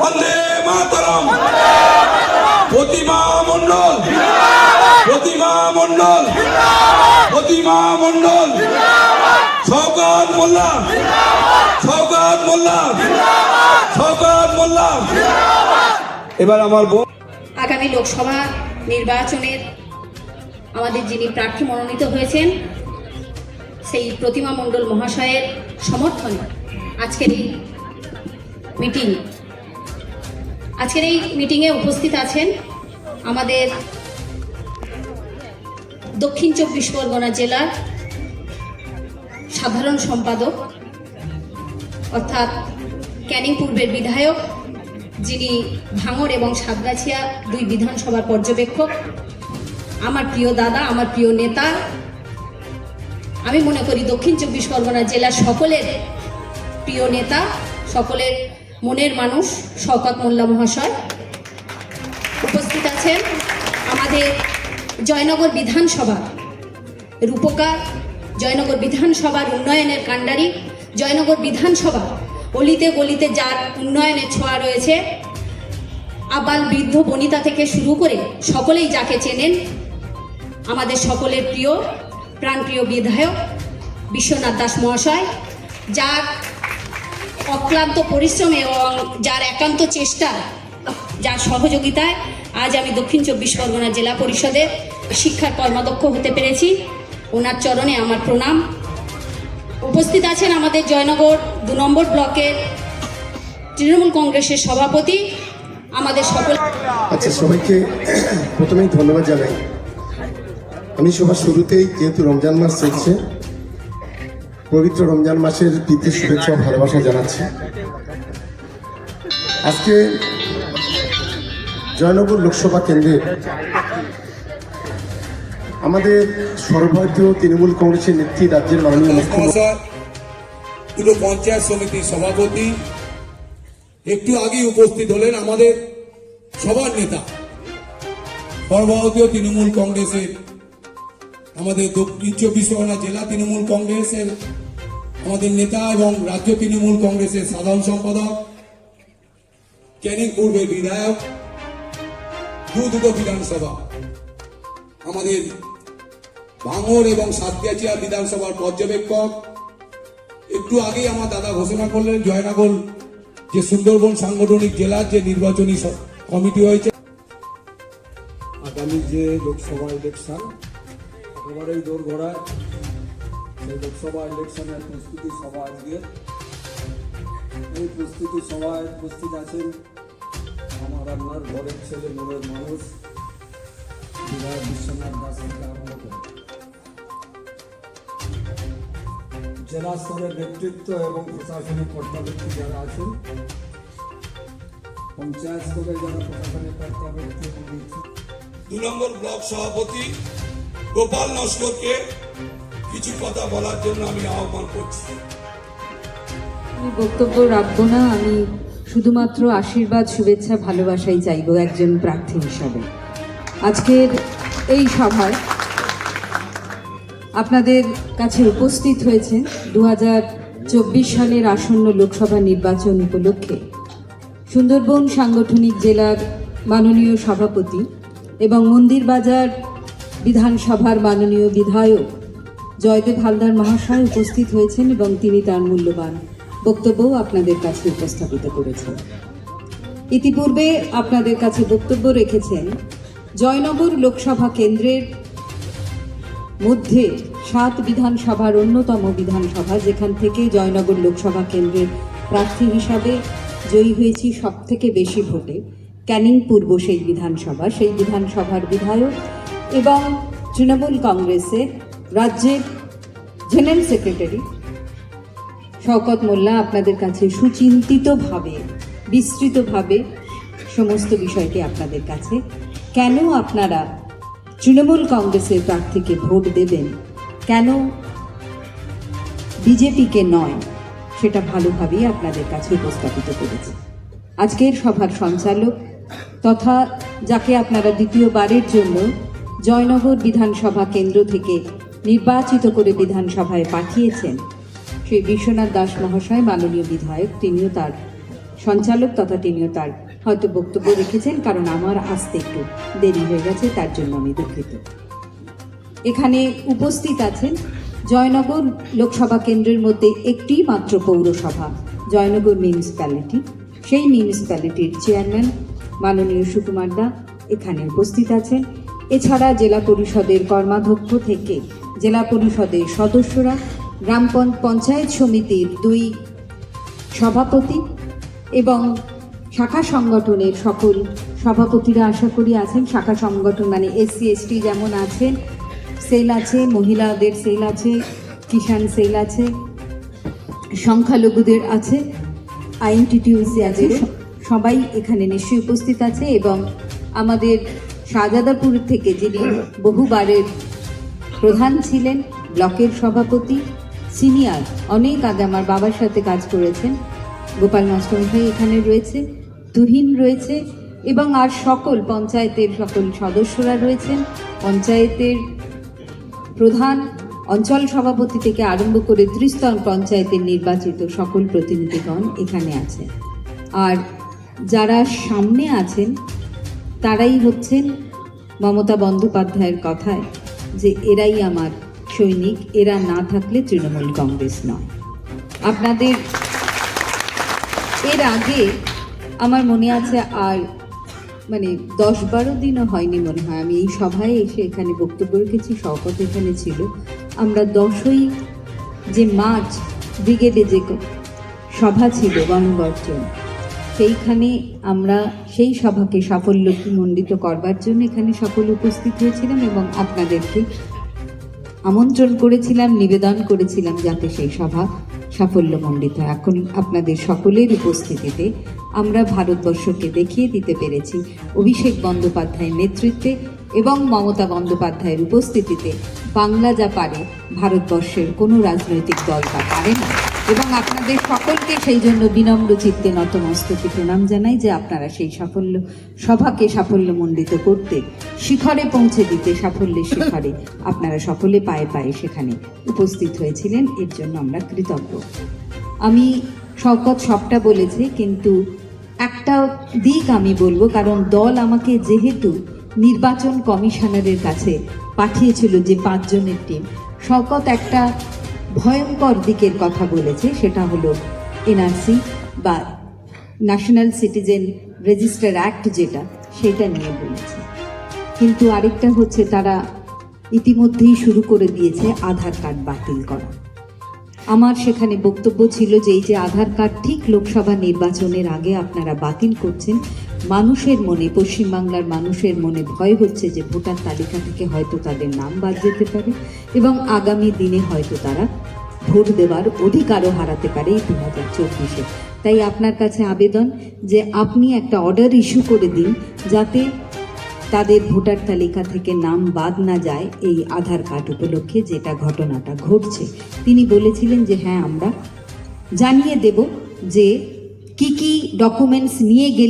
বন্দে মাতরম। প্রতিমা মণ্ডল, প্রতিমা মণ্ডল, প্রতিমা মণ্ডল, শওকত মোল্লা, শওকত মোল্লা, শওকত মোল্লা। এবার আমার আগামী লোকসভা নির্বাচনের আমাদের যিনি প্রার্থী মনোনীত হয়েছেন সেই প্রতিমা মণ্ডল মহাশয়ের সমর্থনে আজকের এই মিটিং। আজকের এই মিটিংয়ে উপস্থিত আছেন আমাদের দক্ষিণ 24 পরগনা জেলার সাধারণ সম্পাদক অর্থাৎ ক্যানিং পূর্বের বিধায়ক, যিনি ভাঙড় এবং সাতগাছিয়া দুই বিধানসভার পর্যবেক্ষক, আমার প্রিয় দাদা, আমার প্রিয় নেতা। আমি মনে করি দক্ষিণ 24 পরগনা জেলার সকলের প্রিয় নেতা, সকলের মনের মানুষ শওকত মোল্লা মহাশয়। উপস্থিত আছেন আমাদের জয়নগর বিধানসভা রূপকার, জয়নগর বিধানসভার উন্নয়নের কাণ্ডারি, জয়নগর বিধানসভা অলিতে গলিতে যার উন্নয়নের ছোঁয়া রয়েছে, আবাল বৃদ্ধ বনিতা থেকে শুরু করে সকলেই যাকে চেনেন, আমাদের সকলের প্রিয় প্রাণপ্রিয় বিধায়ক বিশ্বনাথ দাস মহাশয়, যার অক্লান্ত পরিশ্রমে এবং যার একান্ত চেষ্টা, যার সহযোগিতায় আজ আমি দক্ষিণ 24 পরগনা জেলা পরিষদের শিক্ষার কর্মাধ্যক্ষ হতে পেরেছি। ওনার চরণে আমার প্রণাম। উপস্থিত আছেন আমাদের জয়নগর 2 নম্বর ব্লকের তৃণমূল কংগ্রেসের সভাপতি, আমাদের সকল। আচ্ছা, সবাইকে প্রথমেই ধন্যবাদ জানাই। আমি সবার শুরুতেই, যেহেতু রমজান মাস চলছে, পবিত্র রমজান মাসের প্রীতি শুভেচ্ছা ভালোবাসা জানাচ্ছি। আজকে জয়নগর লোকসভা কেন্দ্রের আমাদের সর্বভারতীয় তৃণমূল কংগ্রেসের নেত্রী, রাজ্যের মাননীয় মুখ্যমন্ত্রী, দুটো পঞ্চায়েত সমিতির সভাপতি একটু আগেই উপস্থিত হলেন আমাদের সবার নেতা, সর্বভারতীয় তৃণমূল কংগ্রেসের, আমাদের দক্ষিণ 24 পরগনা জেলা তৃণমূল কংগ্রেসের আমাদের নেতা এবং রাজ্য তৃণমূল কংগ্রেসের সাধারণ সম্পাদক, ক্যানিং পূর্বের বিধায়ক, দুটো বিধানসভা, আমাদের ভাঙড় এবং সাতগাছিয়া বিধানসভার পর্যবেক্ষক। একটু আগেই আমার দাদা ঘোষণা করলেন জয়নগর যে সুন্দরবন সাংগঠনিক জেলার যে নির্বাচনী কমিটি হয়েছে, আগামী যে লোকসভা ইলেকশন একেবারেই দোরগোড়ায়, সেই লোকসভা ইলেকশনের প্রস্তুতি সভা আজকে। এই প্রস্তুতি সভায় উপস্থিত আছেন আমার আপনার ঘরের ছেলে, মনের মানুষ, বিধায়ক বিশ্বনাথ দাস থেকে আরম্ভ করে জেলা স্তরের নেতৃত্ব এবং প্রশাসনিক কর্তাব্যক্তি যারা আছেন, পঞ্চায়েত স্তরে যারা প্রশাসনিক কর্তাব্যক্তি এবং 2 নম্বর ব্লক সভাপতি গোপাল নস্করকে কিছু কথা বলার জন্য আমি আহ্বান করছি। আমি বক্তব্য রাখবো না, আমি শুধুমাত্র আশীর্বাদ, শুভেচ্ছা, ভালোবাসাই চাইব একজন প্রার্থী হিসাবে। আজকের এই সভায় আপনাদের কাছে উপস্থিত হয়েছেন 2024 সালের আসন্ন লোকসভা নির্বাচন উপলক্ষে সুন্দরবন সাংগঠনিক জেলার মাননীয় সভাপতি এবং মন্দিরবাজার বিধানসভার মাননীয় বিধায়ক জয়দেব হালদার মহাশয় উপস্থিত হয়েছেন এবং তিনি তার মূল্যবান বক্তব্যও আপনাদের কাছে উপস্থাপিত করেছেন। ইতিপূর্বে আপনাদের কাছে বক্তব্য রেখেছেন জয়নগর লোকসভা কেন্দ্রের মধ্যে 7 বিধানসভার অন্যতম বিধানসভা, যেখান থেকে জয়নগর লোকসভা কেন্দ্রের প্রার্থী হিসাবে জয়ী হয়েছি সব থেকে বেশি ভোটে, ক্যানিং পূর্ব সেই বিধানসভার বিধায়ক এবং তৃণমূল কংগ্রেসের রাজ্যের জেনারেল সেক্রেটারি শওকত মোল্লা আপনাদের কাছে সুচিন্তিতভাবে, বিস্তৃতভাবে সমস্ত বিষয়টি আপনাদের কাছে, কেন আপনারা তৃণমূল কংগ্রেসের প্রার্থীকে ভোট দেবেন, কেন বিজেপিকে নয়, সেটা ভালোভাবেই আপনাদের কাছে উপস্থাপিত করেছে। আজকের সভার সঞ্চালক তথা যাকে আপনারা দ্বিতীয়বারের জন্য জয়নগর বিধানসভা কেন্দ্র থেকে নির্বাচিত করে বিধানসভায় পাঠিয়েছেন, সেই বিশ্বনাথ দাস মহাশয়, মাননীয় বিধায়ক, তিনিও তার সঞ্চালক তথা তিনিও তার হয়তো বক্তব্য রেখেছেন, কারণ আমার আসতে একটু দেরি হয়ে গেছে, তার জন্য আমি দুঃখিত। এখানে উপস্থিত আছেন জয়নগর লোকসভা কেন্দ্রের মধ্যে একটি মাত্র পৌরসভা, জয়নগর মিউনিসিপ্যালিটি। সেই মিউনিসিপ্যালিটির চেয়ারম্যান মাননীয় সুকুমার দা এখানে উপস্থিত আছেন। এছাড়া জেলা পরিষদের কর্মাধ্যক্ষ থেকে জেলা পরিষদের সদস্যরা, গ্রাম পঞ্চায়েত সমিতির 2 সভাপতি এবং শাখা সংগঠনের সকল সভাপতিরা আশা করি আছেন। শাখা সংগঠন মানে SC ST যেমন আছেন, সেল আছে, মহিলাদের সেল আছে, কিষাণ সেল আছে, সংখ্যালঘুদের আছে, INTTUC আছে, সবাই এখানে নিশ্চয়ই উপস্থিত আছে। এবং আমাদের শাহজাদাপুর থেকে যিনি বহুবারের প্রধান ছিলেন, ব্লকের সভাপতি, সিনিয়র, অনেক আগে আমার বাবার সাথে কাজ করেছেন, গোপাল মাস্টার ভাই এখানে রয়েছে, তুহিন রয়েছে এবং আর সকল পঞ্চায়েতের সকল সদস্যরা রয়েছেন। পঞ্চায়েতের প্রধান, অঞ্চল সভাপতি থেকে আরম্ভ করে ত্রিস্তর পঞ্চায়েতের নির্বাচিত সকল প্রতিনিধিগণ এখানে আছেন। আর যারা সামনে আছেন তারাই হচ্ছেন মমতা বন্দ্যোপাধ্যায়ের কথায় যে এরাই আমার সৈনিক, এরা না থাকলে তৃণমূল কংগ্রেস নয়। আপনাদের এর আগে আমার মনে আছে, আর 10-12 দিনও হয়নি মনে হয়, আমি এই সভায় এসে এখানে বক্তব্য রেখেছি, শওকত এখানে ছিল। আমরা 10ই যে মার্চ ব্রিগেডে যে সভা ছিল গণগর্জন, সেইখানে আমরা সেই সভাকে সাফল্যমণ্ডিত করবার জন্য এখানে সকল উপস্থিত হয়েছিলাম এবং আপনাদেরকে আমন্ত্রণ করেছিলাম, নিবেদন করেছিলাম যাতে সেই সভা সাফল্যমণ্ডিত হয়। এখন আপনাদের সকলের উপস্থিতিতে আমরা ভারতবর্ষকে দেখিয়ে দিতে পেরেছি অভিষেক বন্দ্যোপাধ্যায়ের নেতৃত্বে এবং মমতা বন্দ্যোপাধ্যায়ের উপস্থিতিতে বাংলা যা পারে ভারতবর্ষের কোনো রাজনৈতিক দল তা পারে না। এবং আপনাদের সকলকে সেই জন্য বিনম্র চিত্তে নতমস্তকে প্রণাম জানাই যে আপনারা সেই সভাকে সাফল্যমণ্ডিত করতে, শিখরে পৌঁছে দিতে, সাফল্যের শিখরে আপনারা সকলে পায়ে পায়ে সেখানে উপস্থিত হয়েছিলেন, এর জন্য আমরা কৃতজ্ঞ। আমি শওকত সবটা বলেছি, কিন্তু একটা দিক আমি বলবো, কারণ দল আমাকে যেহেতু নির্বাচন কমিশনারের কাছে পাঠিয়েছিল যে 5 জনের টিম, শওকত একটা ভয়ঙ্কর দিকের কথা বলেছে, সেটা হলো NRC বা ন্যাশনাল সিটিজেন রেজিস্টার অ্যাক্ট, যেটা সেটা নিয়ে বলেছে। কিন্তু আরেকটা হচ্ছে তারা ইতিমধ্যেই শুরু করে দিয়েছে আধার কার্ড বাতিল করা। আমার সেখানে বক্তব্য ছিল যে এই যে আধার কার্ড ঠিক লোকসভা নির্বাচনের আগে আপনারা বাতিল করছেন, মানুষের মনে, পশ্চিমবাংলার মানুষের মনে ভয় হচ্ছে যে ভোটার তালিকা থেকে হয়তো তাদের নাম বাদ যেতে পারে এবং আগামী দিনে হয়তো তারা ভোট দেওয়ার অধিকারও হারাতে পারে এই 2024-এ। তাই আপনার কাছে আবেদন যে আপনি একটা অর্ডার ইস্যু করে দিন যাতে তাদের ভোটার তালিকা থেকে নাম বাদ না যায় এই আধার কার্ড উপলক্ষে যেটা ঘটনাটা ঘটছে। তিনি বলেছিলেন যে হ্যাঁ, আমরা জানিয়ে দেব যে কি ডকুমেন্টস নিয়ে গেলে